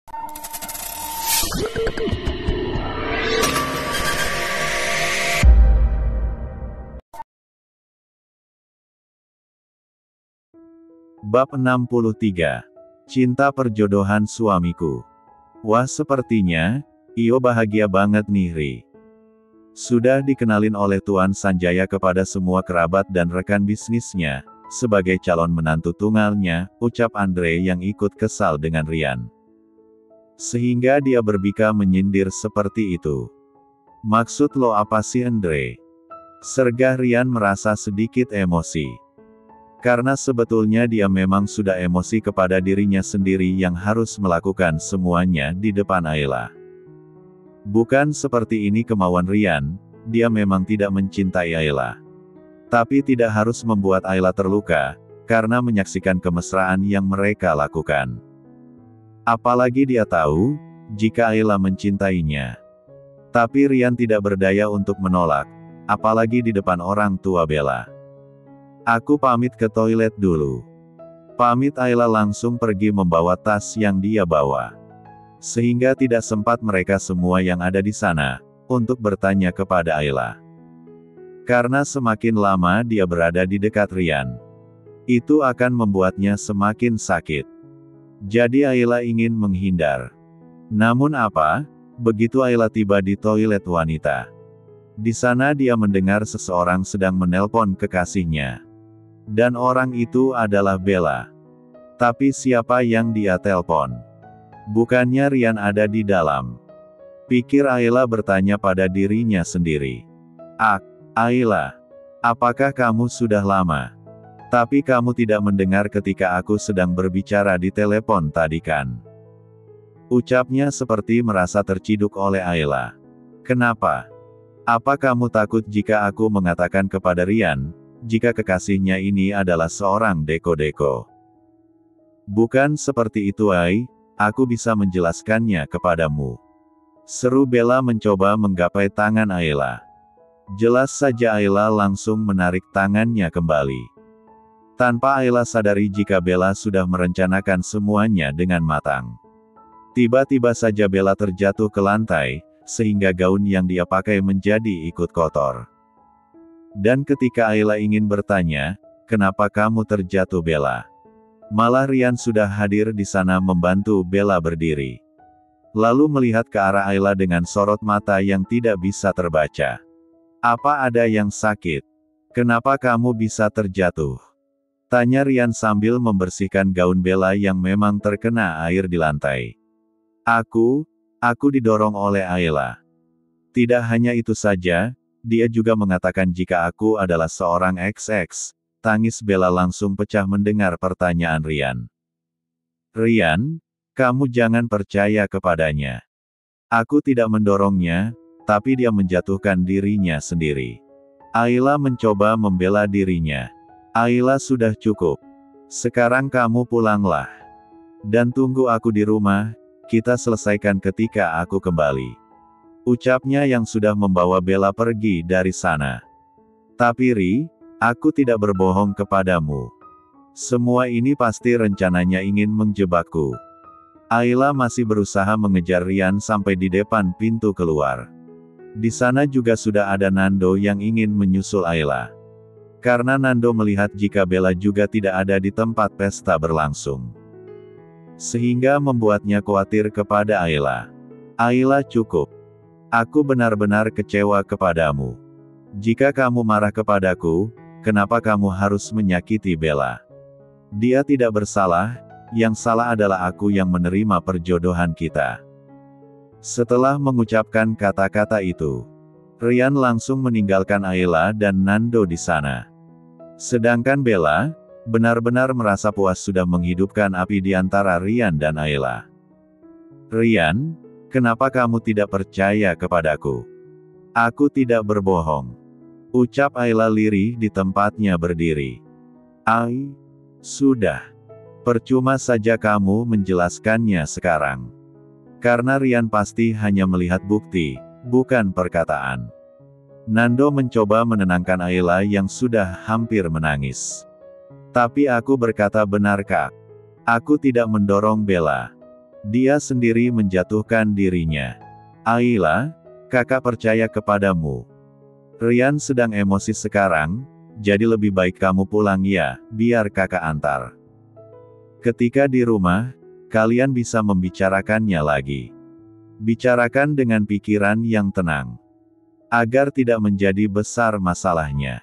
Bab 63. Cinta perjodohan suamiku. Wah, sepertinya Io bahagia banget nih, Ri. Sudah dikenalin oleh Tuan Sanjaya kepada semua kerabat dan rekan bisnisnya, sebagai calon menantu tunggalnya, ucap Andre yang ikut kesal dengan Rian. Sehingga dia berbika menyindir seperti itu. Maksud lo apa sih, Andre? Sergah Rian merasa sedikit emosi. Karena sebetulnya dia memang sudah emosi kepada dirinya sendiri yang harus melakukan semuanya di depan Ayla. Bukan seperti ini kemauan Rian, dia memang tidak mencintai Ayla. Tapi tidak harus membuat Ayla terluka, karena menyaksikan kemesraan yang mereka lakukan. Apalagi dia tahu, jika Ayla mencintainya. Tapi Rian tidak berdaya untuk menolak, apalagi di depan orang tua Bella. Aku pamit ke toilet dulu. Pamit Ayla langsung pergi membawa tas yang dia bawa. Sehingga tidak sempat mereka semua yang ada di sana, untuk bertanya kepada Ayla. Karena semakin lama dia berada di dekat Rian, itu akan membuatnya semakin sakit. Jadi Ayla ingin menghindar. Namun apa? Begitu Ayla tiba di toilet wanita. Di sana dia mendengar seseorang sedang menelpon kekasihnya. Dan orang itu adalah Bella. Tapi siapa yang dia telpon? Bukannya Rian ada di dalam? Pikir Ayla bertanya pada dirinya sendiri. Ayla, apakah kamu sudah lama? Tapi kamu tidak mendengar ketika aku sedang berbicara di telepon tadi kan? Ucapnya seperti merasa terciduk oleh Ayla. Kenapa? Apa kamu takut jika aku mengatakan kepada Rian, jika kekasihnya ini adalah seorang deko-deko? Bukan seperti itu, aku bisa menjelaskannya kepadamu. Seru Bella mencoba menggapai tangan Ayla. Jelas saja Ayla langsung menarik tangannya kembali. Tanpa Ayla sadari jika Bella sudah merencanakan semuanya dengan matang. Tiba-tiba saja Bella terjatuh ke lantai, sehingga gaun yang dia pakai menjadi ikut kotor. Dan ketika Ayla ingin bertanya, kenapa kamu terjatuh Bella? Malah Rian sudah hadir di sana membantu Bella berdiri. Lalu melihat ke arah Ayla dengan sorot mata yang tidak bisa terbaca. Apa ada yang sakit? Kenapa kamu bisa terjatuh? Tanya Rian sambil membersihkan gaun Bella yang memang terkena air di lantai. Aku didorong oleh Ayla. Tidak hanya itu saja, dia juga mengatakan jika aku adalah seorang XX, tangis Bella langsung pecah mendengar pertanyaan Rian. Rian, kamu jangan percaya kepadanya. Aku tidak mendorongnya, tapi dia menjatuhkan dirinya sendiri. Ayla mencoba membela dirinya. Ayla sudah cukup. Sekarang kamu pulanglah. Dan tunggu aku di rumah, kita selesaikan ketika aku kembali. Ucapnya yang sudah membawa Bella pergi dari sana. Tapi Ri, aku tidak berbohong kepadamu. Semua ini pasti rencananya ingin menjebakku. Ayla masih berusaha mengejar Rian sampai di depan pintu keluar. Di sana juga sudah ada Nando yang ingin menyusul Ayla. Karena Nando melihat jika Bella juga tidak ada di tempat pesta berlangsung. Sehingga membuatnya khawatir kepada Ayla. Ayla, cukup. Aku benar-benar kecewa kepadamu. Jika kamu marah kepadaku, kenapa kamu harus menyakiti Bella? Dia tidak bersalah, yang salah adalah aku yang menerima perjodohan kita. Setelah mengucapkan kata-kata itu, Rian langsung meninggalkan Ayla dan Nando di sana. Sedangkan Bella, benar-benar merasa puas sudah menghidupkan api di antara Rian dan Ayla. Rian, kenapa kamu tidak percaya kepadaku? Aku tidak berbohong. Ucap Ayla lirih di tempatnya berdiri. Sudah. Percuma saja kamu menjelaskannya sekarang. Karena Rian pasti hanya melihat bukti, bukan perkataan. Nando mencoba menenangkan Ayla yang sudah hampir menangis. Tapi aku berkata benar, Kak. Aku tidak mendorong Bella. Dia sendiri menjatuhkan dirinya. Ayla, kakak percaya kepadamu. Rian sedang emosi sekarang, jadi lebih baik kamu pulang ya, biar kakak antar. Ketika di rumah, kalian bisa membicarakannya lagi. Bicarakan dengan pikiran yang tenang. Agar tidak menjadi besar masalahnya.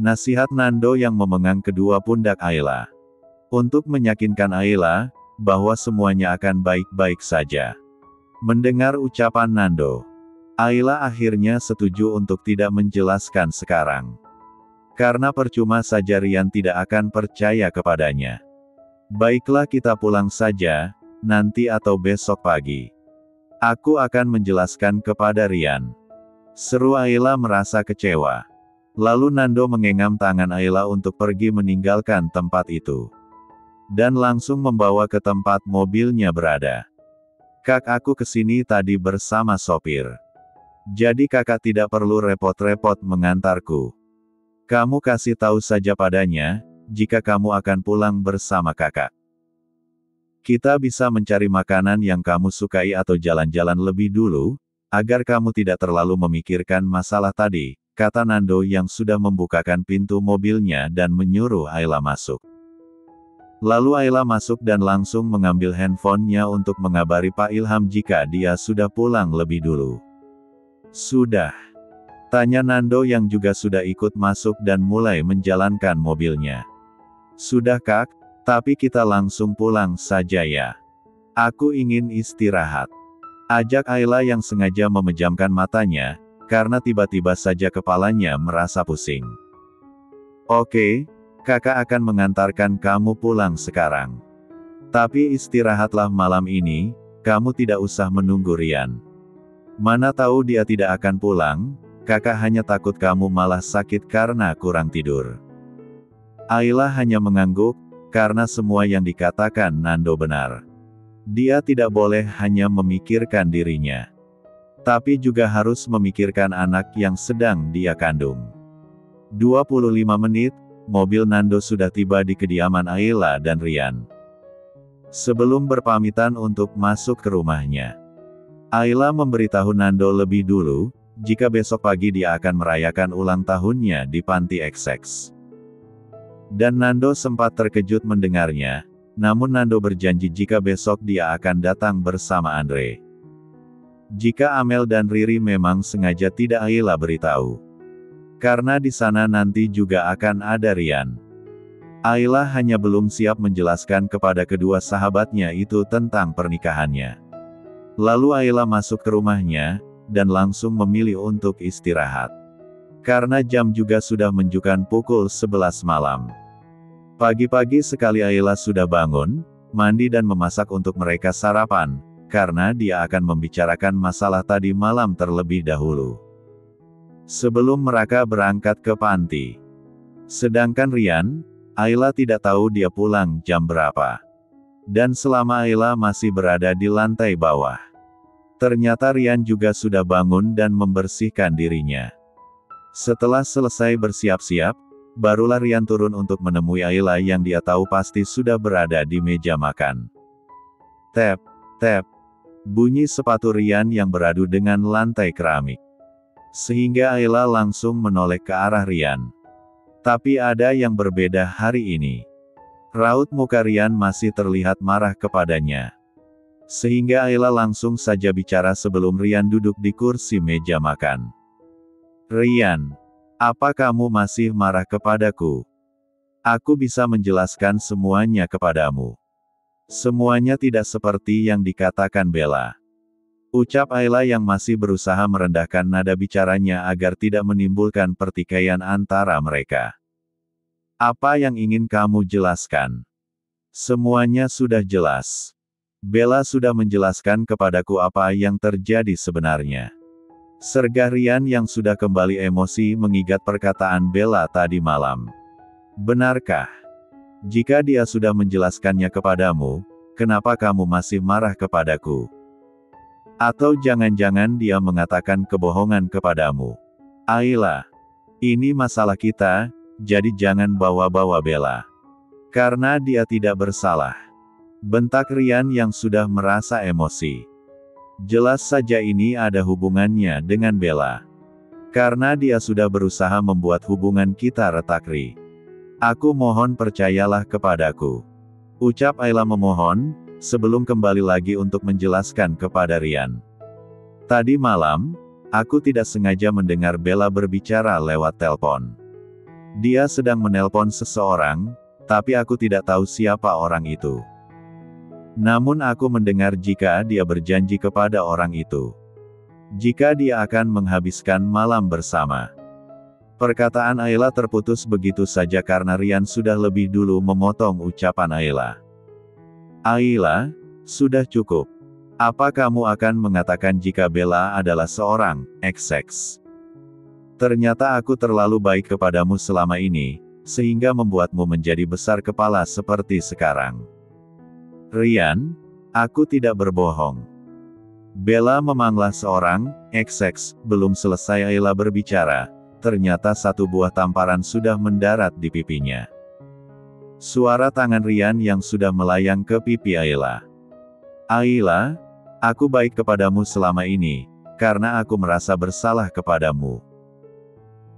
Nasihat Nando yang memegang kedua pundak Ayla. Untuk meyakinkan Ayla, bahwa semuanya akan baik-baik saja. Mendengar ucapan Nando, Ayla akhirnya setuju untuk tidak menjelaskan sekarang. Karena percuma saja Rian tidak akan percaya kepadanya. Baiklah kita pulang saja, nanti atau besok pagi. Aku akan menjelaskan kepada Rian. Seru Ayla merasa kecewa. Lalu Nando mengenggam tangan Ayla untuk pergi meninggalkan tempat itu. Dan langsung membawa ke tempat mobilnya berada. Kak, aku kesini tadi bersama sopir. Jadi kakak tidak perlu repot-repot mengantarku. Kamu kasih tahu saja padanya, jika kamu akan pulang bersama kakak. Kita bisa mencari makanan yang kamu sukai atau jalan-jalan lebih dulu, agar kamu tidak terlalu memikirkan masalah tadi, kata Nando yang sudah membukakan pintu mobilnya dan menyuruh Ayla masuk. Lalu Ayla masuk dan langsung mengambil handphonenya untuk mengabari Pak Ilham jika dia sudah pulang lebih dulu. Sudah? Tanya Nando yang juga sudah ikut masuk dan mulai menjalankan mobilnya. Sudah Kak, tapi kita langsung pulang saja ya. Aku ingin istirahat. Ajak Ayla yang sengaja memejamkan matanya, karena tiba-tiba saja kepalanya merasa pusing. Oke, kakak akan mengantarkan kamu pulang sekarang. Tapi istirahatlah malam ini, kamu tidak usah menunggu Rian. Mana tahu dia tidak akan pulang, kakak hanya takut kamu malah sakit karena kurang tidur. Ayla hanya mengangguk, karena semua yang dikatakan Nando benar. Dia tidak boleh hanya memikirkan dirinya. Tapi juga harus memikirkan anak yang sedang dia kandung. 25 menit, mobil Nando sudah tiba di kediaman Ayla dan Rian. Sebelum berpamitan untuk masuk ke rumahnya, Ayla memberitahu Nando lebih dulu, jika besok pagi dia akan merayakan ulang tahunnya di panti XX. Dan Nando sempat terkejut mendengarnya, namun Nando berjanji jika besok dia akan datang bersama Andre. Jika Amel dan Riri memang sengaja tidak Ayla beritahu. Karena di sana nanti juga akan ada Rian. Ayla hanya belum siap menjelaskan kepada kedua sahabatnya itu tentang pernikahannya. Lalu Ayla masuk ke rumahnya, dan langsung memilih untuk istirahat. Karena jam juga sudah menunjukkan pukul 11 malam. Pagi-pagi sekali Ayla sudah bangun, mandi dan memasak untuk mereka sarapan, karena dia akan membicarakan masalah tadi malam terlebih dahulu. Sebelum mereka berangkat ke panti. Sedangkan Rian, Ayla tidak tahu dia pulang jam berapa. Dan selama Ayla masih berada di lantai bawah, ternyata Rian juga sudah bangun dan membersihkan dirinya. Setelah selesai bersiap-siap, barulah Rian turun untuk menemui Ayla yang dia tahu pasti sudah berada di meja makan. Tap, tap. Bunyi sepatu Rian yang beradu dengan lantai keramik. Sehingga Ayla langsung menoleh ke arah Rian. Tapi ada yang berbeda hari ini. Raut muka Rian masih terlihat marah kepadanya. Sehingga Ayla langsung saja bicara sebelum Rian duduk di kursi meja makan. Rian, apa kamu masih marah kepadaku? Aku bisa menjelaskan semuanya kepadamu. Semuanya tidak seperti yang dikatakan Bella. Ucap Ayla yang masih berusaha merendahkan nada bicaranya agar tidak menimbulkan pertikaian antara mereka. Apa yang ingin kamu jelaskan? Semuanya sudah jelas. Bella sudah menjelaskan kepadaku apa yang terjadi sebenarnya. Sergah Rian yang sudah kembali emosi mengingat perkataan Bella tadi malam. Benarkah? Jika dia sudah menjelaskannya kepadamu, kenapa kamu masih marah kepadaku? Atau jangan-jangan dia mengatakan kebohongan kepadamu? Ayla, ini masalah kita, jadi jangan bawa-bawa Bella. Karena dia tidak bersalah. bentak Rian yang sudah merasa emosi. Jelas saja ini ada hubungannya dengan Bella. Karena dia sudah berusaha membuat hubungan kita retak, Ri. Aku mohon percayalah kepadaku. Ucap Ayla memohon, sebelum kembali lagi untuk menjelaskan kepada Rian. Tadi malam, aku tidak sengaja mendengar Bella berbicara lewat telepon. Dia sedang menelpon seseorang, tapi aku tidak tahu siapa orang itu. Namun aku mendengar jika dia berjanji kepada orang itu. Jika dia akan menghabiskan malam bersama. Perkataan Ayla terputus begitu saja karena Rian sudah lebih dulu memotong ucapan Ayla. Ayla, sudah cukup. Apa kamu akan mengatakan jika Bella adalah seorang XX? Ternyata aku terlalu baik kepadamu selama ini, sehingga membuatmu menjadi besar kepala seperti sekarang. Rian, aku tidak berbohong. Bella memanglah seorang XX, belum selesai Ayla berbicara, ternyata satu buah tamparan sudah mendarat di pipinya. Suara tangan Rian yang sudah melayang ke pipi Ayla. Ayla, aku baik kepadamu selama ini, karena aku merasa bersalah kepadamu.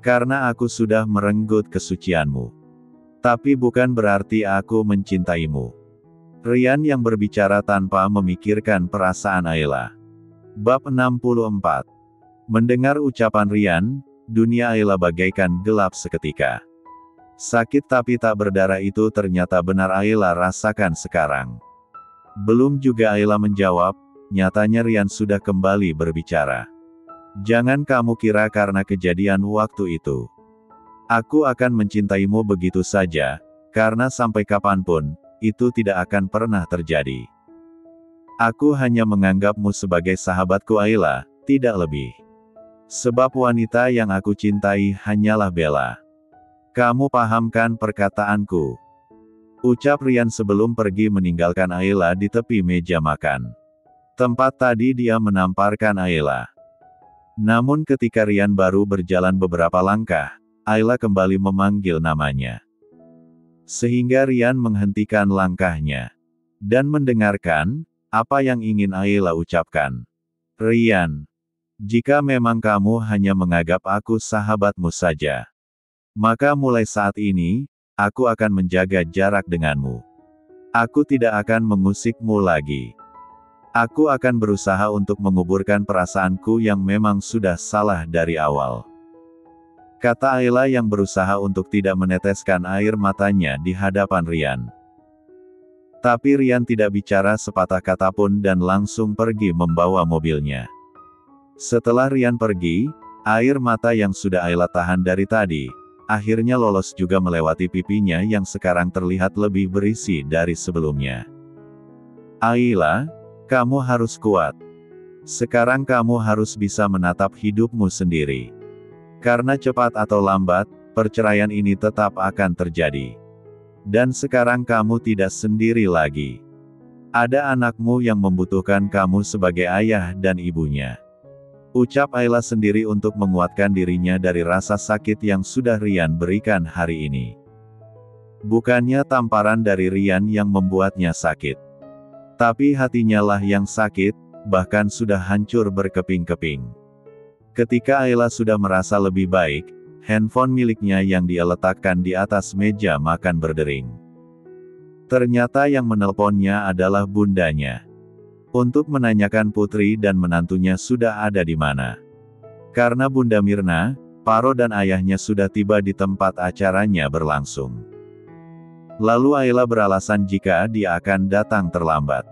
Karena aku sudah merenggut kesucianmu. Tapi bukan berarti aku mencintaimu. Rian yang berbicara tanpa memikirkan perasaan Ayla. Bab 64. Mendengar ucapan Rian, dunia Ayla bagaikan gelap seketika. Sakit tapi tak berdarah itu ternyata benar Ayla rasakan sekarang. Belum juga Ayla menjawab, nyatanya Rian sudah kembali berbicara. Jangan kamu kira karena kejadian waktu itu. Aku akan mencintaimu begitu saja, karena sampai kapanpun, itu tidak akan pernah terjadi. Aku hanya menganggapmu sebagai sahabatku Ayla, tidak lebih. Sebab wanita yang aku cintai hanyalah Bella. Kamu pahamkan perkataanku? Ucap Rian sebelum pergi meninggalkan Ayla di tepi meja makan. Tempat tadi dia menamparkan Ayla. Namun ketika Rian baru berjalan beberapa langkah, Ayla kembali memanggil namanya. Sehingga Rian menghentikan langkahnya. Dan mendengarkan, apa yang ingin Ayla ucapkan. Rian, jika memang kamu hanya menganggap aku sahabatmu saja, maka mulai saat ini, aku akan menjaga jarak denganmu. Aku tidak akan mengusikmu lagi. Aku akan berusaha untuk menguburkan perasaanku yang memang sudah salah dari awal. Kata Ayla yang berusaha untuk tidak meneteskan air matanya di hadapan Rian. Tapi Rian tidak bicara sepatah kata pun dan langsung pergi membawa mobilnya. Setelah Rian pergi, air mata yang sudah Ayla tahan dari tadi, akhirnya lolos juga melewati pipinya yang sekarang terlihat lebih berisi dari sebelumnya. Ayla, kamu harus kuat. Sekarang kamu harus bisa menatap hidupmu sendiri. Karena cepat atau lambat, perceraian ini tetap akan terjadi. Dan sekarang kamu tidak sendiri lagi. Ada anakmu yang membutuhkan kamu sebagai ayah dan ibunya. Ucap Ayla sendiri untuk menguatkan dirinya dari rasa sakit yang sudah Rian berikan hari ini. Bukannya tamparan dari Rian yang membuatnya sakit. Tapi hatinya lah yang sakit, bahkan sudah hancur berkeping-keping. Ketika Ayla sudah merasa lebih baik, handphone miliknya yang dia letakkan di atas meja makan berdering. Ternyata yang menelponnya adalah bundanya. Untuk menanyakan putri dan menantunya sudah ada di mana. Karena Bunda Mirna, Paro dan ayahnya sudah tiba di tempat acaranya berlangsung. Lalu Ayla beralasan jika dia akan datang terlambat.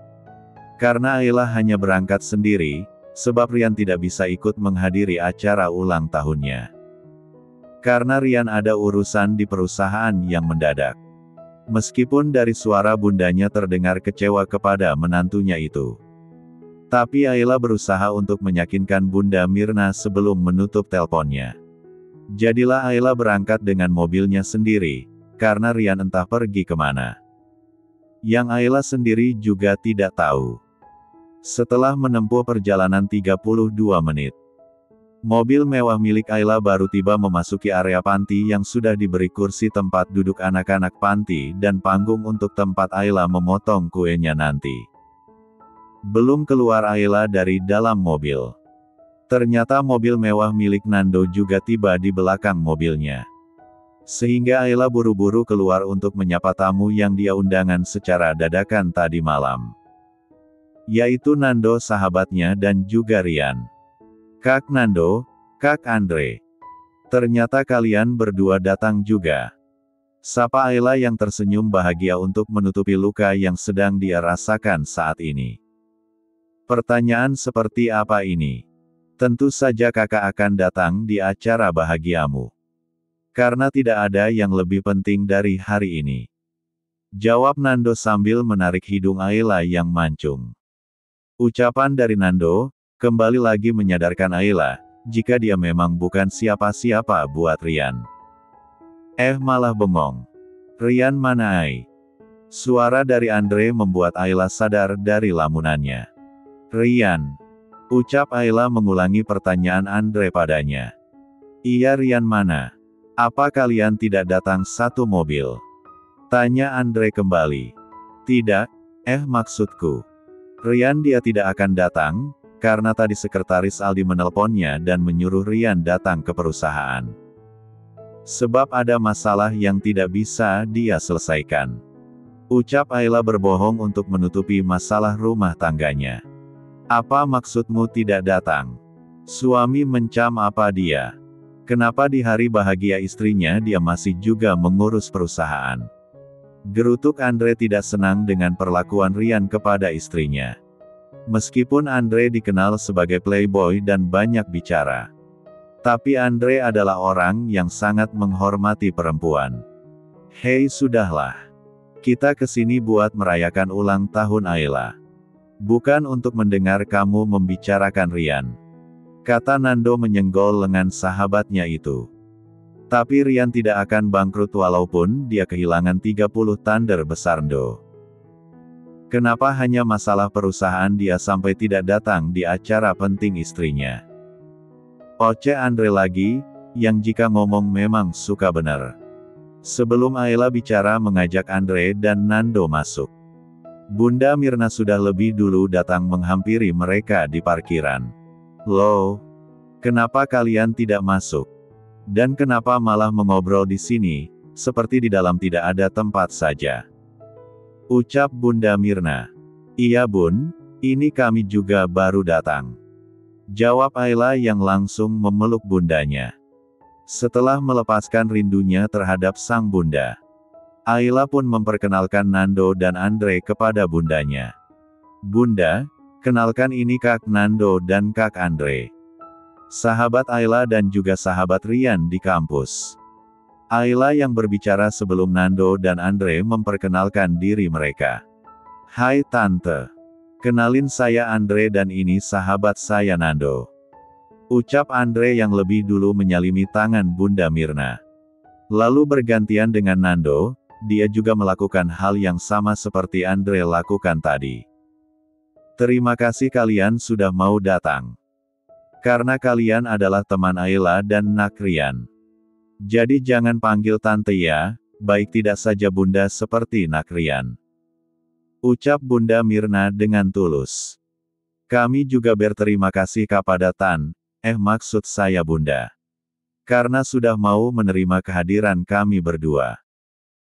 Karena Ayla hanya berangkat sendiri, sebab Rian tidak bisa ikut menghadiri acara ulang tahunnya. Karena Rian ada urusan di perusahaan yang mendadak. Meskipun dari suara bundanya terdengar kecewa kepada menantunya itu. Tapi Ayla berusaha untuk meyakinkan Bunda Mirna sebelum menutup teleponnya. Jadilah Ayla berangkat dengan mobilnya sendiri, karena Rian entah pergi kemana. Yang Ayla sendiri juga tidak tahu. Setelah menempuh perjalanan 32 menit, Mobil mewah milik Ayla baru tiba memasuki area panti yang sudah diberi kursi tempat duduk anak-anak panti dan panggung untuk tempat Ayla memotong kuenya nanti. Belum keluar Ayla dari dalam mobil. Ternyata mobil mewah milik Nando juga tiba di belakang mobilnya. Sehingga Ayla buru-buru keluar untuk menyapa tamu yang dia undangan secara dadakan tadi malam. Yaitu Nando sahabatnya dan juga Rian. Kak Nando, Kak Andre. Ternyata kalian berdua datang juga. Sapa Ayla yang tersenyum bahagia untuk menutupi luka yang sedang dia rasakan saat ini. Pertanyaan seperti apa ini? Tentu saja kakak akan datang di acara bahagiamu. Karena tidak ada yang lebih penting dari hari ini. Jawab Nando sambil menarik hidung Ayla yang mancung. Ucapan dari Nando kembali lagi menyadarkan Ayla, jika dia memang bukan siapa-siapa buat Rian. Malah bengong. Rian mana ai? Suara dari Andre membuat Ayla sadar dari lamunannya. Rian. Ucap Ayla mengulangi pertanyaan Andre padanya. Iya Rian mana? Apa kalian tidak datang satu mobil? Tanya Andre kembali. Tidak, maksudku. Rian dia tidak akan datang, karena tadi sekretaris Aldi menelponnya dan menyuruh Rian datang ke perusahaan. Sebab ada masalah yang tidak bisa dia selesaikan. Ucap Ayla berbohong untuk menutupi masalah rumah tangganya. Apa maksudmu tidak datang? Suami mencam apa dia? Kenapa di hari bahagia istrinya dia masih juga mengurus perusahaan? Gerutuk Andre tidak senang dengan perlakuan Rian kepada istrinya. Meskipun Andre dikenal sebagai playboy dan banyak bicara. Tapi Andre adalah orang yang sangat menghormati perempuan. Hei sudahlah. Kita kesini buat merayakan ulang tahun Ayla. Bukan untuk mendengar kamu membicarakan Rian. Kata Nando menyenggol lengan sahabatnya itu. Tapi Rian tidak akan bangkrut walaupun dia kehilangan 30 thunder besar Ndo. Kenapa hanya masalah perusahaan dia sampai tidak datang di acara penting istrinya? Oce Andre lagi, yang jika ngomong memang suka bener. Sebelum Ayla bicara mengajak Andre dan Nando masuk. Bunda Mirna sudah lebih dulu datang menghampiri mereka di parkiran. Loh, kenapa kalian tidak masuk? Dan kenapa malah mengobrol di sini, seperti di dalam tidak ada tempat saja? Ucap Bunda Mirna. Iya bun, ini kami juga baru datang. Jawab Ayla yang langsung memeluk bundanya. Setelah melepaskan rindunya terhadap sang bunda. Ayla pun memperkenalkan Nando dan Andre kepada bundanya. Bunda, kenalkan ini Kak Nando dan Kak Andre. Sahabat Ayla dan juga sahabat Rian di kampus. Ayla yang berbicara sebelum Nando dan Andre memperkenalkan diri mereka. Hai Tante. Kenalin saya Andre dan ini sahabat saya Nando. Ucap Andre yang lebih dulu menyalimi tangan Bunda Mirna. Lalu bergantian dengan Nando, dia juga melakukan hal yang sama seperti Andre lakukan tadi. Terima kasih kalian sudah mau datang. Karena kalian adalah teman Ayla dan Nak Rian. Jadi jangan panggil tante ya, baik tidak saja bunda seperti Nak Rian. Ucap Bunda Mirna dengan tulus. Kami juga berterima kasih kepada maksud saya bunda. Karena sudah mau menerima kehadiran kami berdua.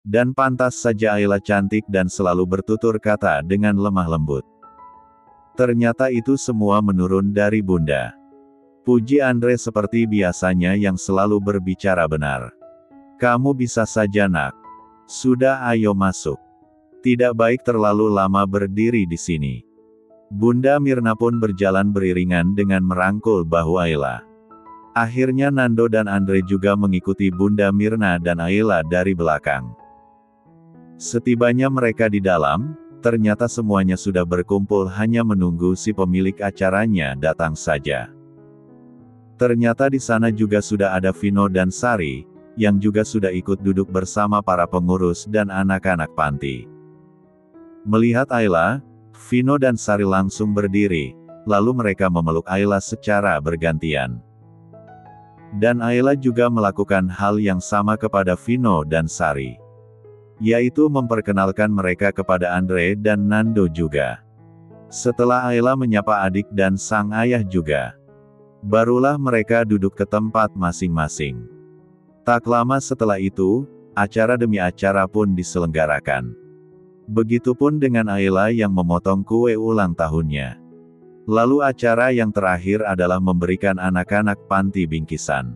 Dan pantas saja Ayla cantik dan selalu bertutur kata dengan lemah lembut. Ternyata itu semua menurun dari bunda. Puji Andre seperti biasanya yang selalu berbicara benar. Kamu bisa saja nak. Sudah ayo masuk. Tidak baik terlalu lama berdiri di sini. Bunda Mirna pun berjalan beriringan dengan merangkul bahu Ayla. Akhirnya Nando dan Andre juga mengikuti Bunda Mirna dan Ayla dari belakang. Setibanya mereka di dalam, ternyata semuanya sudah berkumpul hanya menunggu si pemilik acaranya datang saja. Ternyata di sana juga sudah ada Vino dan Sari, yang juga sudah ikut duduk bersama para pengurus dan anak-anak panti. Melihat Ayla, Vino dan Sari langsung berdiri, lalu mereka memeluk Ayla secara bergantian. Dan Ayla juga melakukan hal yang sama kepada Vino dan Sari. Yaitu memperkenalkan mereka kepada Andre dan Nando juga. Setelah Ayla menyapa adik dan sang ayah juga, barulah mereka duduk ke tempat masing-masing. Tak lama setelah itu, acara demi acara pun diselenggarakan. Begitupun dengan Ayla yang memotong kue ulang tahunnya. Lalu acara yang terakhir adalah memberikan anak-anak panti bingkisan.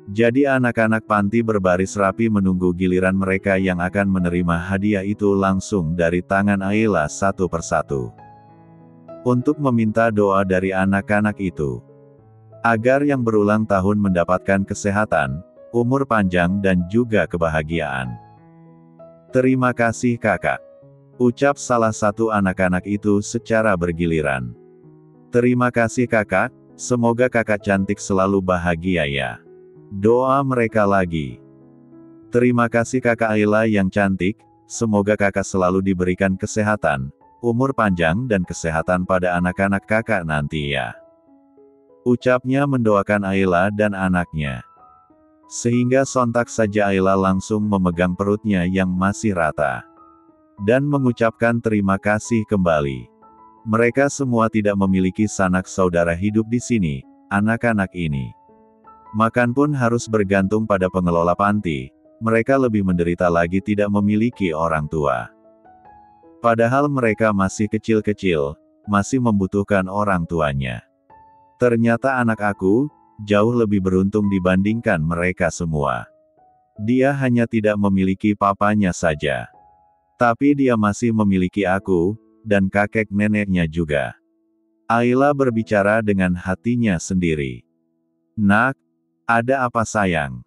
Jadi anak-anak panti berbaris rapi menunggu giliran mereka yang akan menerima hadiah itu langsung dari tangan Ayla satu persatu. Untuk meminta doa dari anak-anak itu, agar yang berulang tahun mendapatkan kesehatan, umur panjang dan juga kebahagiaan. Terima kasih kakak, ucap salah satu anak-anak itu secara bergiliran. Terima kasih kakak, semoga kakak cantik selalu bahagia ya. Doa mereka lagi. Terima kasih kakak Ayla yang cantik, semoga kakak selalu diberikan kesehatan, umur panjang dan kesehatan pada anak-anak kakak nanti ya. Ucapnya mendoakan Ayla dan anaknya. Sehingga sontak saja Ayla langsung memegang perutnya yang masih rata. Dan mengucapkan terima kasih kembali. Mereka semua tidak memiliki sanak saudara hidup di sini, anak-anak ini. Makan pun harus bergantung pada pengelola panti, mereka lebih menderita lagi tidak memiliki orang tua. Padahal mereka masih kecil-kecil, masih membutuhkan orang tuanya. Ternyata anak aku, jauh lebih beruntung dibandingkan mereka semua. Dia hanya tidak memiliki papanya saja. Tapi dia masih memiliki aku, dan kakek neneknya juga. Ayla berbicara dengan hatinya sendiri. Nak, ada apa sayang?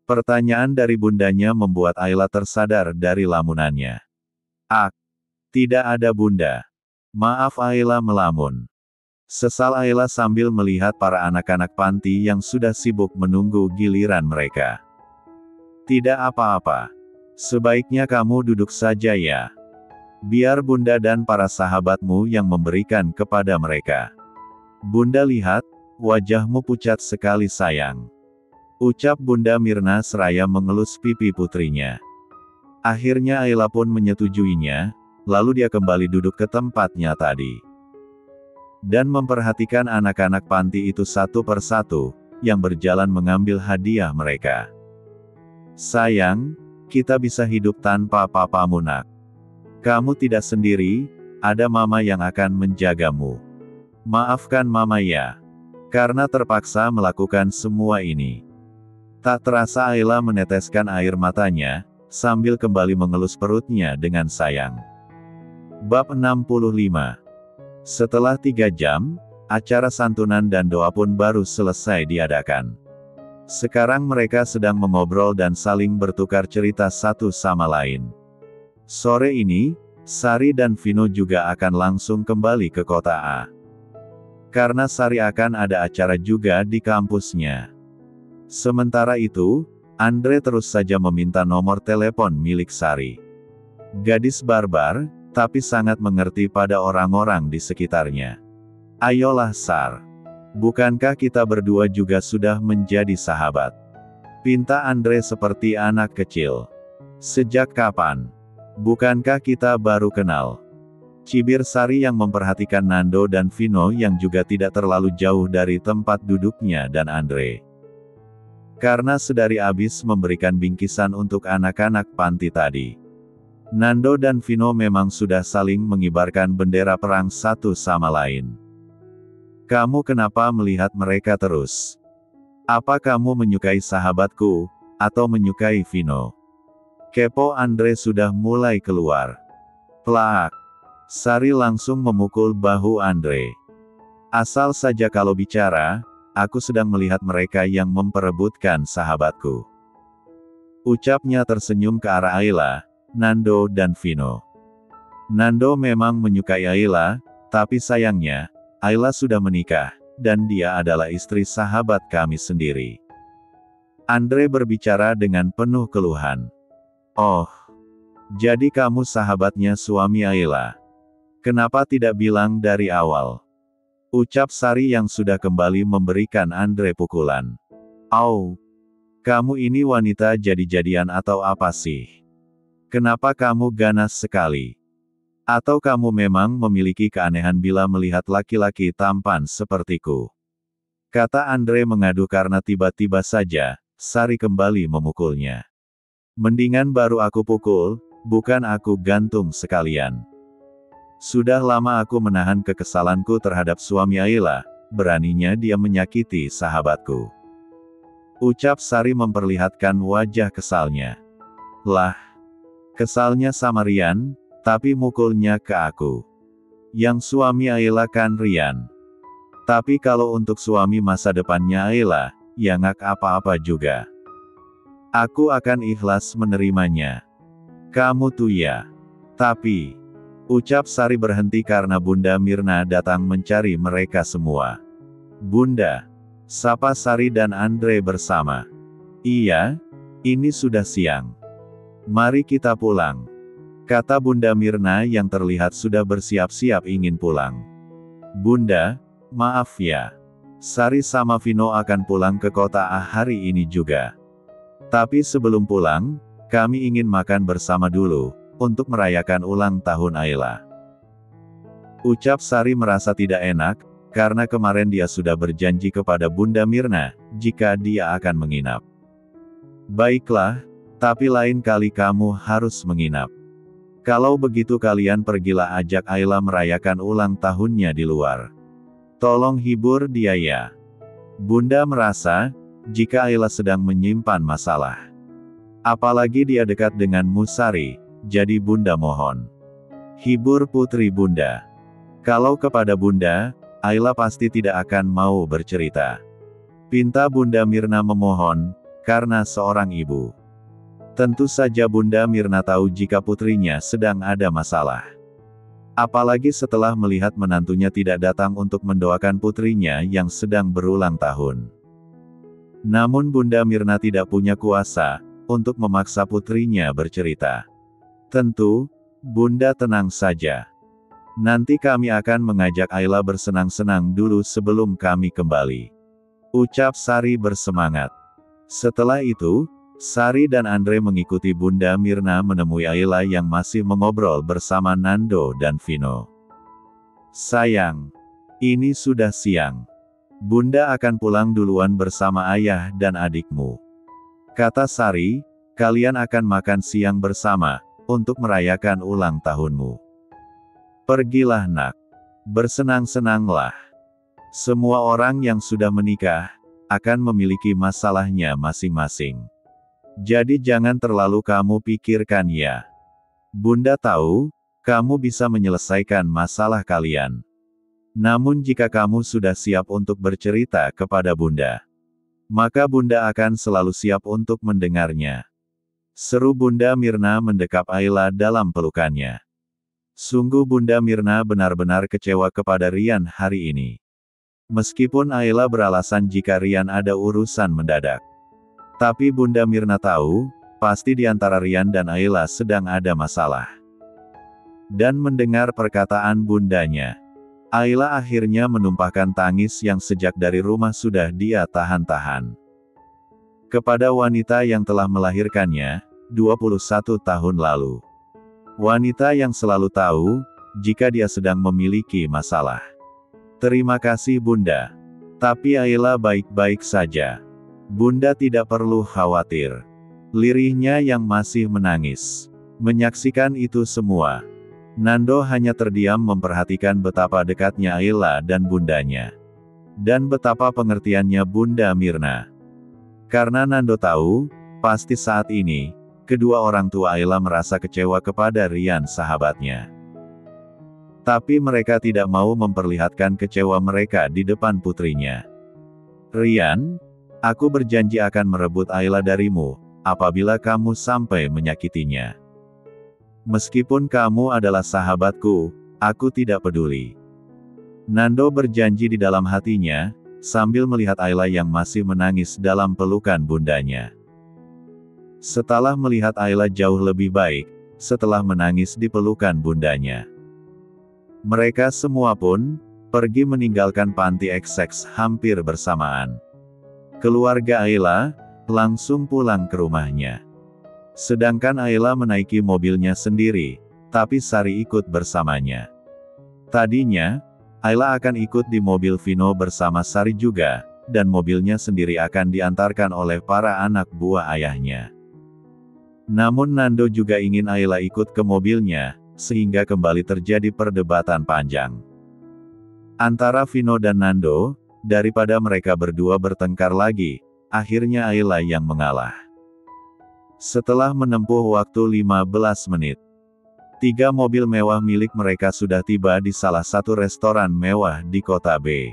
Pertanyaan dari bundanya membuat Ayla tersadar dari lamunannya. Tidak ada bunda. Maaf Ayla melamun. Sesal Ayla sambil melihat para anak-anak panti yang sudah sibuk menunggu giliran mereka. Tidak apa-apa. Sebaiknya kamu duduk saja ya. Biar bunda dan para sahabatmu yang memberikan kepada mereka. Bunda lihat, wajahmu pucat sekali sayang. Ucap Bunda Mirna seraya mengelus pipi putrinya. Akhirnya Ayla pun menyetujuinya, lalu dia kembali duduk ke tempatnya tadi. Dan memperhatikan anak-anak panti itu satu persatu, yang berjalan mengambil hadiah mereka. Sayang, kita bisa hidup tanpa papamu nak. Kamu tidak sendiri, ada mama yang akan menjagamu. Maafkan mama ya. Karena terpaksa melakukan semua ini. Tak terasa Ayla meneteskan air matanya, sambil kembali mengelus perutnya dengan sayang. Bab 65. Setelah 3 jam, acara santunan dan doa pun baru selesai diadakan. Sekarang mereka sedang mengobrol dan saling bertukar cerita satu sama lain. Sore ini, Sari dan Vino juga akan langsung kembali ke kota A. Karena Sari akan ada acara juga di kampusnya. Sementara itu, Andre terus saja meminta nomor telepon milik Sari. Gadis barbar, tapi sangat mengerti pada orang-orang di sekitarnya. Ayolah Sar. Bukankah kita berdua juga sudah menjadi sahabat? Pinta Andre seperti anak kecil. Sejak kapan? Bukankah kita baru kenal? Cibir Sari yang memperhatikan Nando dan Vino yang juga tidak terlalu jauh dari tempat duduknya dan Andre. Karena sedari abis memberikan bingkisan untuk anak-anak panti tadi. Nando dan Vino memang sudah saling mengibarkan bendera perang satu sama lain. Kamu kenapa melihat mereka terus? Apa kamu menyukai sahabatku, atau menyukai Vino? Kepo Andre sudah mulai keluar. Plak. Sari langsung memukul bahu Andre. Asal saja kalau bicara, aku sedang melihat mereka yang memperebutkan sahabatku. Ucapnya tersenyum ke arah Ayla, Nando dan Vino. Nando memang menyukai Ayla, tapi sayangnya, Ayla sudah menikah, dan dia adalah istri sahabat kami sendiri. Andre berbicara dengan penuh keluhan. Oh, jadi kamu sahabatnya suami Ayla. Kenapa tidak bilang dari awal? Ucap Sari yang sudah kembali memberikan Andre pukulan. Au, kamu ini wanita jadi-jadian atau apa sih? Kenapa kamu ganas sekali? Atau kamu memang memiliki keanehan bila melihat laki-laki tampan sepertiku? Kata Andre mengadu karena tiba-tiba saja, Sari kembali memukulnya. Mendingan baru aku pukul, bukan aku gantung sekalian. Sudah lama aku menahan kekesalanku terhadap suami Ayla, beraninya dia menyakiti sahabatku. Ucap Sari memperlihatkan wajah kesalnya. Lah, kesalnya sama Rian, tapi mukulnya ke aku. Yang suami Ayla kan Rian. Tapi kalau untuk suami masa depannya Ayla, ya nggak apa-apa juga. Aku akan ikhlas menerimanya. Kamu tuh ya. Tapi, ucap Sari berhenti karena Bunda Mirna datang mencari mereka semua. Bunda, sapa Sari dan Andre bersama. Iya, ini sudah siang. Mari kita pulang. Kata Bunda Mirna yang terlihat sudah bersiap-siap ingin pulang. Bunda, maaf ya. Sari sama Vino akan pulang ke kota hari ini juga. Tapi sebelum pulang, kami ingin makan bersama dulu, untuk merayakan ulang tahun Ayla. Ucap Sari merasa tidak enak, karena kemarin dia sudah berjanji kepada Bunda Mirna, jika dia akan menginap. Baiklah, tapi lain kali kamu harus menginap. Kalau begitu kalian pergilah ajak Ayla merayakan ulang tahunnya di luar. Tolong hibur dia ya. Bunda merasa, jika Ayla sedang menyimpan masalah. Apalagi dia dekat dengan Sari, jadi Bunda mohon. Hibur putri Bunda. Kalau kepada Bunda, Ayla pasti tidak akan mau bercerita. Pinta Bunda Mirna memohon, karena seorang ibu. Tentu saja Bunda Mirna tahu jika putrinya sedang ada masalah. Apalagi setelah melihat menantunya tidak datang untuk mendoakan putrinya yang sedang berulang tahun. Namun Bunda Mirna tidak punya kuasa untuk memaksa putrinya bercerita. Tentu, Bunda tenang saja. Nanti kami akan mengajak Ayla bersenang-senang dulu sebelum kami kembali. Ucap Sari bersemangat. Setelah itu, Sari dan Andre mengikuti Bunda Mirna menemui Ayla yang masih mengobrol bersama Nando dan Vino. Sayang, ini sudah siang. Bunda akan pulang duluan bersama ayah dan adikmu. Kata Sari, kalian akan makan siang bersama, untuk merayakan ulang tahunmu. Pergilah nak. Bersenang-senanglah. Semua orang yang sudah menikah, akan memiliki masalahnya masing-masing. Jadi jangan terlalu kamu pikirkan ya. Bunda tahu, kamu bisa menyelesaikan masalah kalian. Namun jika kamu sudah siap untuk bercerita kepada Bunda, maka Bunda akan selalu siap untuk mendengarnya. Seru Bunda Mirna mendekap Ayla dalam pelukannya. Sungguh Bunda Mirna benar-benar kecewa kepada Rian hari ini. Meskipun Ayla beralasan jika Rian ada urusan mendadak. Tapi Bunda Mirna tahu, pasti di antara Rian dan Ayla sedang ada masalah. Dan mendengar perkataan bundanya, Ayla akhirnya menumpahkan tangis yang sejak dari rumah sudah dia tahan-tahan. Kepada wanita yang telah melahirkannya, 21 tahun lalu. Wanita yang selalu tahu, jika dia sedang memiliki masalah. Terima kasih Bunda. Tapi Ayla baik-baik saja. Bunda tidak perlu khawatir. Lirihnya yang masih menangis. Menyaksikan itu semua. Nando hanya terdiam memperhatikan betapa dekatnya Ayla dan bundanya. Dan betapa pengertiannya Bunda Mirna. Karena Nando tahu, pasti saat ini, kedua orang tua Ayla merasa kecewa kepada Rian sahabatnya. Tapi mereka tidak mau memperlihatkan kecewa mereka di depan putrinya. Rian, aku berjanji akan merebut Ayla darimu, apabila kamu sampai menyakitinya. Meskipun kamu adalah sahabatku, aku tidak peduli. Nando berjanji di dalam hatinya, sambil melihat Ayla yang masih menangis dalam pelukan bundanya. Setelah melihat Ayla jauh lebih baik, setelah menangis di pelukan bundanya. Mereka semua pun, pergi meninggalkan panti XX hampir bersamaan. Keluarga Ayla langsung pulang ke rumahnya. Sedangkan Ayla menaiki mobilnya sendiri, tapi Sari ikut bersamanya. Tadinya, Ayla akan ikut di mobil Vino bersama Sari juga, dan mobilnya sendiri akan diantarkan oleh para anak buah ayahnya. Namun Nando juga ingin Ayla ikut ke mobilnya, sehingga kembali terjadi perdebatan panjang antara Vino dan Nando. Daripada mereka berdua bertengkar lagi, akhirnya Ayla yang mengalah. Setelah menempuh waktu 15 menit, 3 mobil mewah milik mereka sudah tiba di salah satu restoran mewah di kota B.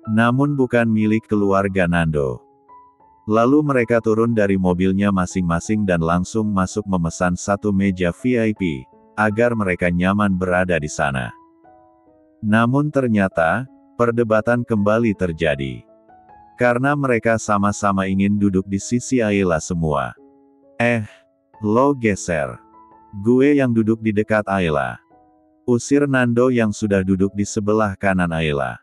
Namun bukan milik keluarga Nando. Lalu mereka turun dari mobilnya masing-masing dan langsung masuk memesan satu meja VIP, agar mereka nyaman berada di sana. Namun ternyata, perdebatan kembali terjadi. Karena mereka sama-sama ingin duduk di sisi Ayla semua. Lo geser. Gue yang duduk di dekat Ayla. Usir Nando yang sudah duduk di sebelah kanan Ayla.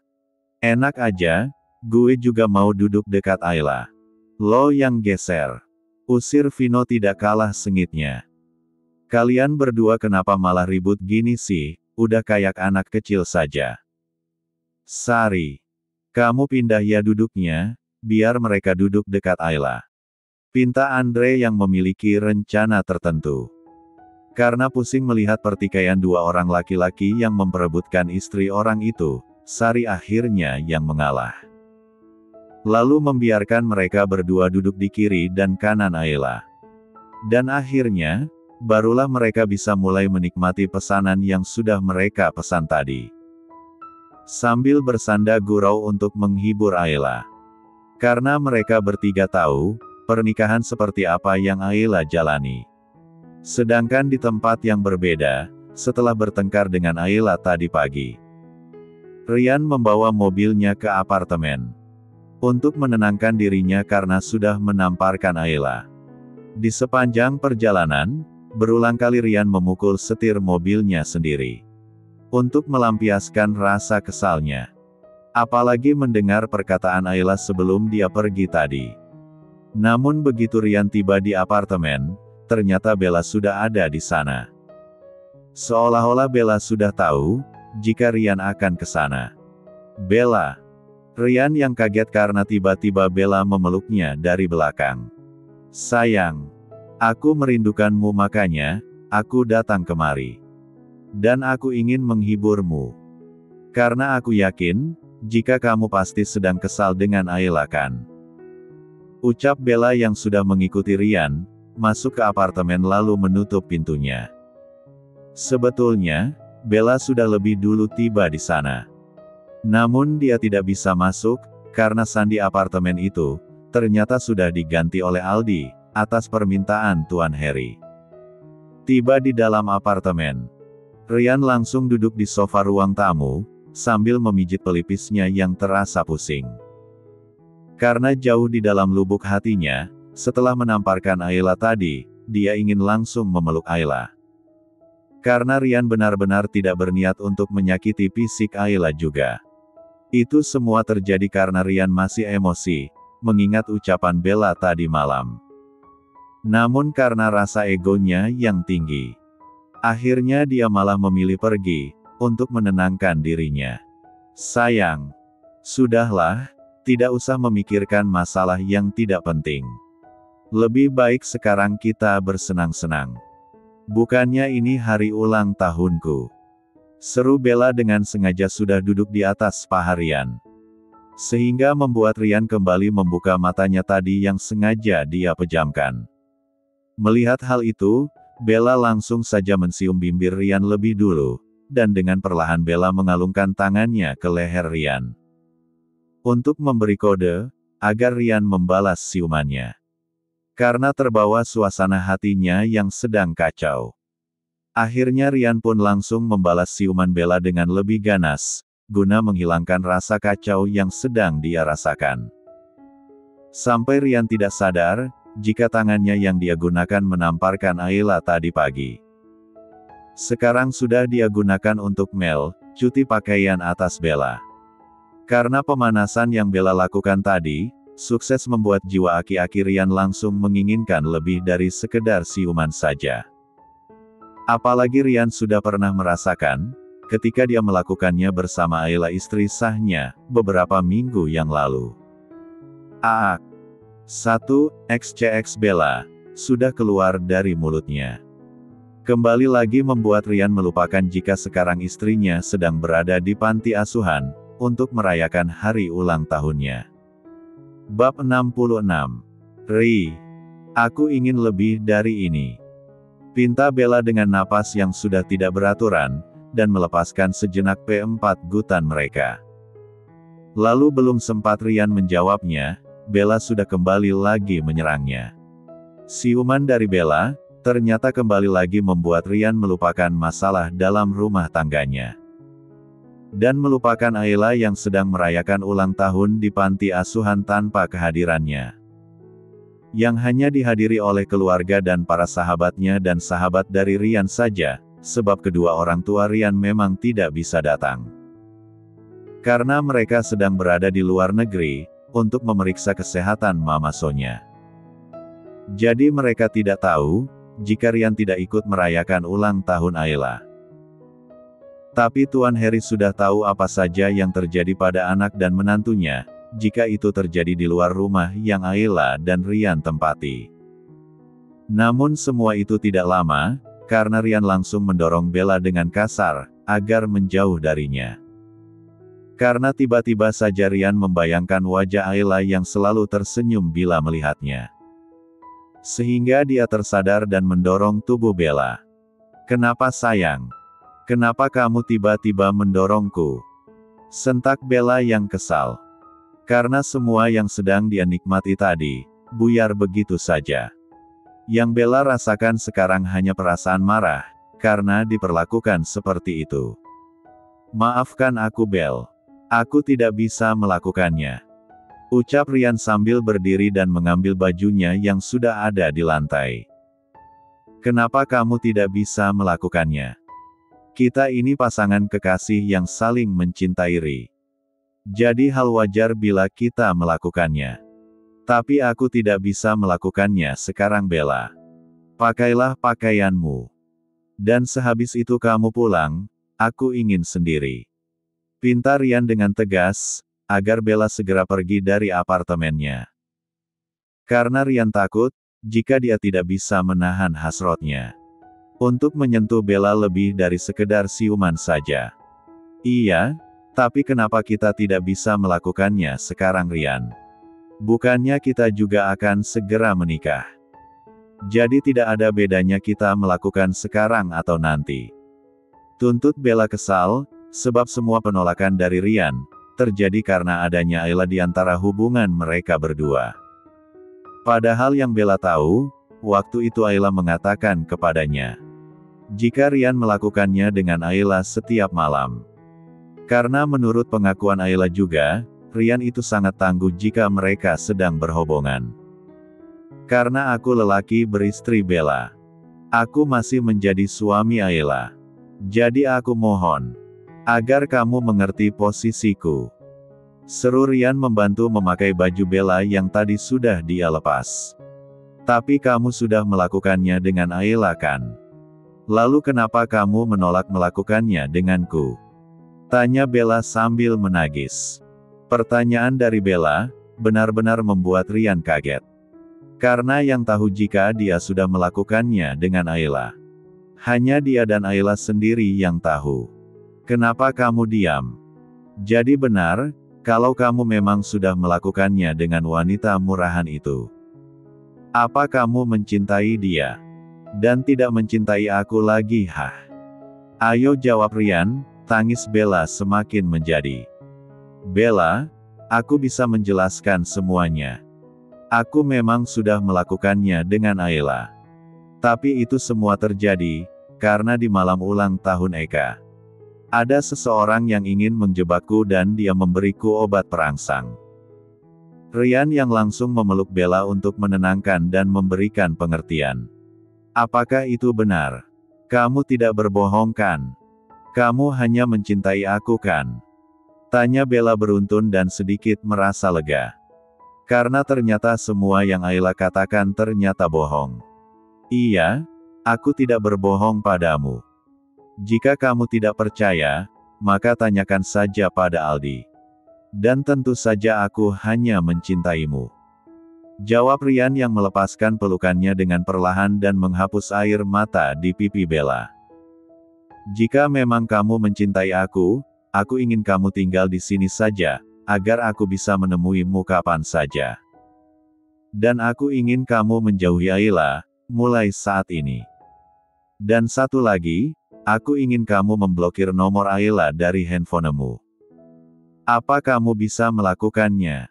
Enak aja, gue juga mau duduk dekat Ayla. Lo yang geser. Usir Vino tidak kalah sengitnya. Kalian berdua kenapa malah ribut gini sih, udah kayak anak kecil saja. Sari, kamu pindah ya duduknya, biar mereka duduk dekat Ayla. Pinta Andre yang memiliki rencana tertentu. Karena pusing melihat pertikaian 2 orang laki-laki yang memperebutkan istri orang itu, Sari akhirnya yang mengalah. Lalu membiarkan mereka berdua duduk di kiri dan kanan Ayla. Dan akhirnya, barulah mereka bisa mulai menikmati pesanan yang sudah mereka pesan tadi. Sambil bersanda gurau untuk menghibur Ayla. Karena mereka bertiga tahu, pernikahan seperti apa yang Ayla jalani. Sedangkan di tempat yang berbeda, setelah bertengkar dengan Ayla tadi pagi, Rian membawa mobilnya ke apartemen. Untuk menenangkan dirinya karena sudah menamparkan Ayla. Di sepanjang perjalanan, berulang kali Rian memukul setir mobilnya sendiri. Untuk melampiaskan rasa kesalnya. Apalagi mendengar perkataan Ayla sebelum dia pergi tadi. Namun begitu Rian tiba di apartemen, ternyata Bella sudah ada di sana. Seolah-olah Bella sudah tahu, jika Rian akan ke sana. Bella. Rian yang kaget karena tiba-tiba Bella memeluknya dari belakang. Sayang. Aku merindukanmu makanya, aku datang kemari. Dan aku ingin menghiburmu. Karena aku yakin, jika kamu pasti sedang kesal dengan Ayla kan? Ucap Bella yang sudah mengikuti Rian, masuk ke apartemen lalu menutup pintunya. Sebetulnya, Bella sudah lebih dulu tiba di sana. Namun dia tidak bisa masuk, karena sandi apartemen itu, ternyata sudah diganti oleh Aldi, atas permintaan Tuan Harry. Tiba di dalam apartemen. Rian langsung duduk di sofa ruang tamu, sambil memijit pelipisnya yang terasa pusing. Karena jauh di dalam lubuk hatinya, setelah menamparkan Ayla tadi, dia ingin langsung memeluk Ayla. Karena Rian benar-benar tidak berniat untuk menyakiti fisik Ayla juga. Itu semua terjadi karena Rian masih emosi, mengingat ucapan Bella tadi malam. Namun karena rasa egonya yang tinggi, akhirnya dia malah memilih pergi, untuk menenangkan dirinya. Sayang. Sudahlah, tidak usah memikirkan masalah yang tidak penting. Lebih baik sekarang kita bersenang-senang. Bukannya ini hari ulang tahunku. Seru Bella dengan sengaja sudah duduk di atas paha Rian. Sehingga membuat Rian kembali membuka matanya tadi yang sengaja dia pejamkan. Melihat hal itu, Bella langsung saja mencium bibir Rian lebih dulu, dan dengan perlahan Bella mengalungkan tangannya ke leher Rian. Untuk memberi kode, agar Rian membalas ciumannya. Karena terbawa suasana hatinya yang sedang kacau. Akhirnya Rian pun langsung membalas ciuman Bella dengan lebih ganas, guna menghilangkan rasa kacau yang sedang dia rasakan. Sampai Rian tidak sadar, jika tangannya yang dia gunakan menamparkan Ayla tadi pagi. Sekarang sudah dia gunakan untuk Mel, cuti pakaian atas Bella. Karena pemanasan yang Bella lakukan tadi, sukses membuat jiwa aki-aki Rian langsung menginginkan lebih dari sekedar siuman saja. Apalagi Rian sudah pernah merasakan, ketika dia melakukannya bersama Ayla istri sahnya, beberapa minggu yang lalu. Aak. 1. XCX Bella, sudah keluar dari mulutnya. Kembali lagi membuat Rian melupakan jika sekarang istrinya sedang berada di panti asuhan, untuk merayakan hari ulang tahunnya. Bab 66. Ri. Aku ingin lebih dari ini. Pinta Bella dengan napas yang sudah tidak beraturan, dan melepaskan sejenak P4 gutan mereka. Lalu belum sempat Rian menjawabnya, Bella sudah kembali lagi menyerangnya. Siuman dari Bella, ternyata kembali lagi membuat Rian melupakan masalah dalam rumah tangganya. Dan melupakan Ayla yang sedang merayakan ulang tahun di panti asuhan tanpa kehadirannya. Yang hanya dihadiri oleh keluarga dan para sahabatnya dan sahabat dari Rian saja, sebab kedua orang tua Rian memang tidak bisa datang. Karena mereka sedang berada di luar negeri, untuk memeriksa kesehatan Mama Sonya. Jadi mereka tidak tahu, jika Rian tidak ikut merayakan ulang tahun Ayla. Tapi Tuan Harry sudah tahu apa saja yang terjadi pada anak dan menantunya, jika itu terjadi di luar rumah yang Ayla dan Rian tempati. Namun semua itu tidak lama, karena Rian langsung mendorong Bella dengan kasar, agar menjauh darinya. Karena tiba-tiba saja Rian membayangkan wajah Ayla yang selalu tersenyum bila melihatnya. Sehingga dia tersadar dan mendorong tubuh Bella. Kenapa sayang? Kenapa kamu tiba-tiba mendorongku? Sentak Bella yang kesal. Karena semua yang sedang dia nikmati tadi, buyar begitu saja. Yang Bella rasakan sekarang hanya perasaan marah, karena diperlakukan seperti itu. Maafkan aku Belle. Aku tidak bisa melakukannya. Ucap Rian sambil berdiri dan mengambil bajunya yang sudah ada di lantai. Kenapa kamu tidak bisa melakukannya? Kita ini pasangan kekasih yang saling mencintai Ri. Jadi hal wajar bila kita melakukannya. Tapi aku tidak bisa melakukannya sekarang Bella. Pakailah pakaianmu. Dan sehabis itu kamu pulang, aku ingin sendiri. Pinta Rian dengan tegas, agar Bella segera pergi dari apartemennya. Karena Rian takut, jika dia tidak bisa menahan hasratnya. Untuk menyentuh Bella lebih dari sekedar siuman saja. Iya, tapi kenapa kita tidak bisa melakukannya sekarang Rian? Bukannya kita juga akan segera menikah. Jadi tidak ada bedanya kita melakukan sekarang atau nanti. Tuntut Bella kesal, sebab semua penolakan dari Rian, terjadi karena adanya Ayla di antara hubungan mereka berdua. Padahal yang Bella tahu, waktu itu Ayla mengatakan kepadanya, jika Rian melakukannya dengan Ayla setiap malam. Karena menurut pengakuan Ayla juga, Rian itu sangat tangguh jika mereka sedang berhubungan. Karena aku lelaki beristri Bella. Aku masih menjadi suami Ayla. Jadi aku mohon, agar kamu mengerti posisiku. Seru Rian membantu memakai baju Bella yang tadi sudah dia lepas. Tapi kamu sudah melakukannya dengan Ayla kan? Lalu kenapa kamu menolak melakukannya denganku? Tanya Bella sambil menangis. Pertanyaan dari Bella, benar-benar membuat Rian kaget. Karena yang tahu jika dia sudah melakukannya dengan Ayla. Hanya dia dan Ayla sendiri yang tahu. Kenapa kamu diam? Jadi benar, kalau kamu memang sudah melakukannya dengan wanita murahan itu. Apa kamu mencintai dia? Dan tidak mencintai aku lagi hah? Ayo jawab Rian, tangis Bella semakin menjadi. Bella, aku bisa menjelaskan semuanya. Aku memang sudah melakukannya dengan Ayla. Tapi itu semua terjadi, karena di malam ulang tahun Eka. Ada seseorang yang ingin menjebakku dan dia memberiku obat perangsang. Rian yang langsung memeluk Bella untuk menenangkan dan memberikan pengertian. Apakah itu benar? Kamu tidak berbohong kan? Kamu hanya mencintai aku kan? Tanya Bella beruntun dan sedikit merasa lega. Karena ternyata semua yang Ayla katakan ternyata bohong. Iya, aku tidak berbohong padamu. Jika kamu tidak percaya, maka tanyakan saja pada Aldi. Dan tentu saja aku hanya mencintaimu. Jawab Rian yang melepaskan pelukannya dengan perlahan dan menghapus air mata di pipi Bella. Jika memang kamu mencintai aku ingin kamu tinggal di sini saja, agar aku bisa menemuimu kapan saja. Dan aku ingin kamu menjauhi Ayla, mulai saat ini. Dan satu lagi, aku ingin kamu memblokir nomor Ayla dari handphonemu. Apa kamu bisa melakukannya?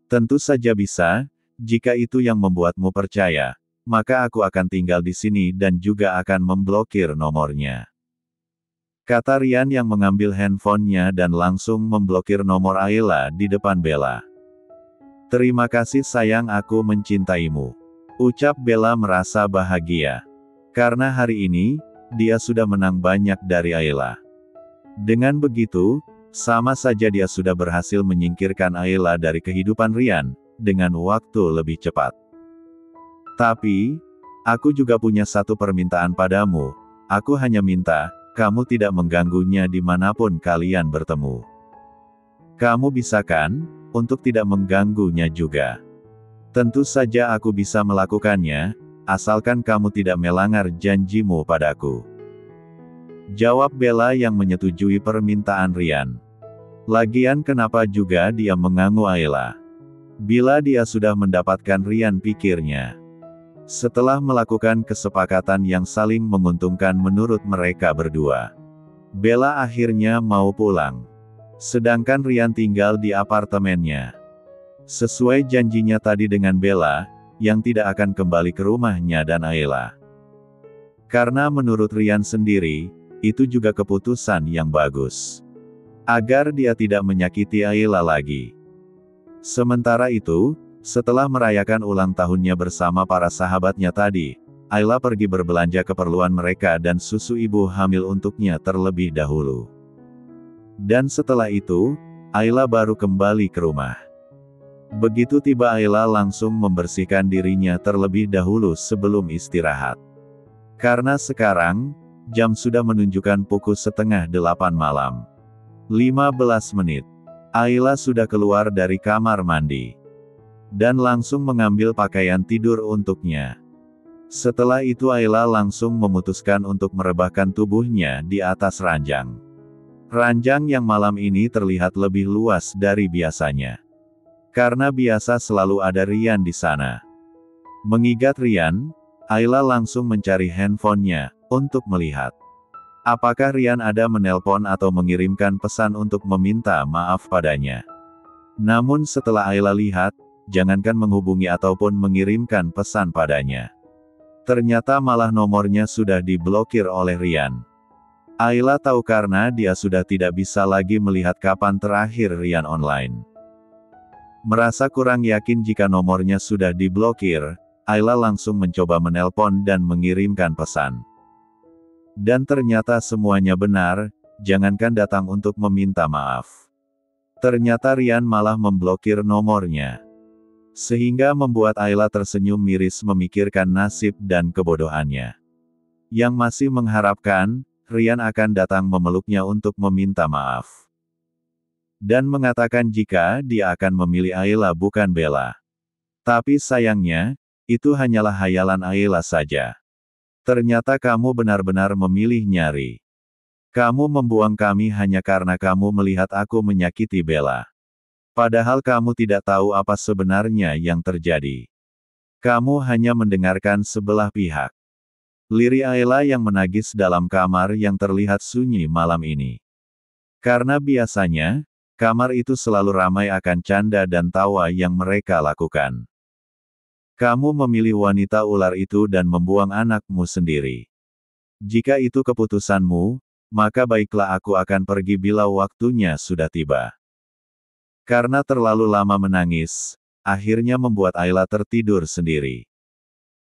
Tentu saja bisa, jika itu yang membuatmu percaya, maka aku akan tinggal di sini dan juga akan memblokir nomornya. Kata Rian yang mengambil handphonenya dan langsung memblokir nomor Ayla di depan Bella. Terima kasih sayang, aku mencintaimu. Ucap Bella merasa bahagia. Karena hari ini, dia sudah menang banyak dari Ayla. Dengan begitu, sama saja dia sudah berhasil menyingkirkan Ayla dari kehidupan Rian, dengan waktu lebih cepat. Tapi, aku juga punya satu permintaan padamu. Aku hanya minta, kamu tidak mengganggunya dimanapun kalian bertemu. Kamu bisa kan, untuk tidak mengganggunya juga? Tentu saja aku bisa melakukannya, asalkan kamu tidak melanggar janjimu padaku. Jawab Bella yang menyetujui permintaan Rian. Lagian kenapa juga dia mengganggu Ayla? Bila dia sudah mendapatkan Rian, pikirnya. Setelah melakukan kesepakatan yang saling menguntungkan menurut mereka berdua, Bella akhirnya mau pulang. Sedangkan Rian tinggal di apartemennya. Sesuai janjinya tadi dengan Bella, yang tidak akan kembali ke rumahnya dan Ayla. Karena menurut Rian sendiri, itu juga keputusan yang bagus. Agar dia tidak menyakiti Ayla lagi. Sementara itu, setelah merayakan ulang tahunnya bersama para sahabatnya tadi, Ayla pergi berbelanja keperluan mereka dan susu ibu hamil untuknya terlebih dahulu. Dan setelah itu, Ayla baru kembali ke rumah. Begitu tiba, Ayla langsung membersihkan dirinya terlebih dahulu sebelum istirahat. Karena sekarang, jam sudah menunjukkan pukul 7:30 malam. 15 menit. Ayla sudah keluar dari kamar mandi. Dan langsung mengambil pakaian tidur untuknya. Setelah itu Ayla langsung memutuskan untuk merebahkan tubuhnya di atas ranjang. Ranjang yang malam ini terlihat lebih luas dari biasanya. Karena biasa selalu ada Rian di sana. Mengingat Rian, Ayla langsung mencari handphonenya untuk melihat. Apakah Rian ada menelpon atau mengirimkan pesan untuk meminta maaf padanya. Namun setelah Ayla lihat, jangankan menghubungi ataupun mengirimkan pesan padanya. Ternyata malah nomornya sudah diblokir oleh Rian. Ayla tahu karena dia sudah tidak bisa lagi melihat kapan terakhir Rian online. Merasa kurang yakin jika nomornya sudah diblokir, Ayla langsung mencoba menelpon dan mengirimkan pesan. Dan ternyata semuanya benar, jangankan datang untuk meminta maaf. Ternyata Rian malah memblokir nomornya. Sehingga membuat Ayla tersenyum miris memikirkan nasib dan kebodohannya. Yang masih mengharapkan, Rian akan datang memeluknya untuk meminta maaf. Dan mengatakan jika dia akan memilih Ayla bukan Bella. Tapi sayangnya, itu hanyalah hayalan Ayla saja. Ternyata kamu benar-benar memilih nyari. Kamu membuang kami hanya karena kamu melihat aku menyakiti Bella. Padahal kamu tidak tahu apa sebenarnya yang terjadi. Kamu hanya mendengarkan sebelah pihak. Lirih Ayla yang menangis dalam kamar yang terlihat sunyi malam ini. Karena biasanya, kamar itu selalu ramai akan canda dan tawa yang mereka lakukan. Kamu memilih wanita ular itu dan membuang anakmu sendiri. Jika itu keputusanmu, maka baiklah, aku akan pergi bila waktunya sudah tiba. Karena terlalu lama menangis, akhirnya membuat Ayla tertidur sendiri.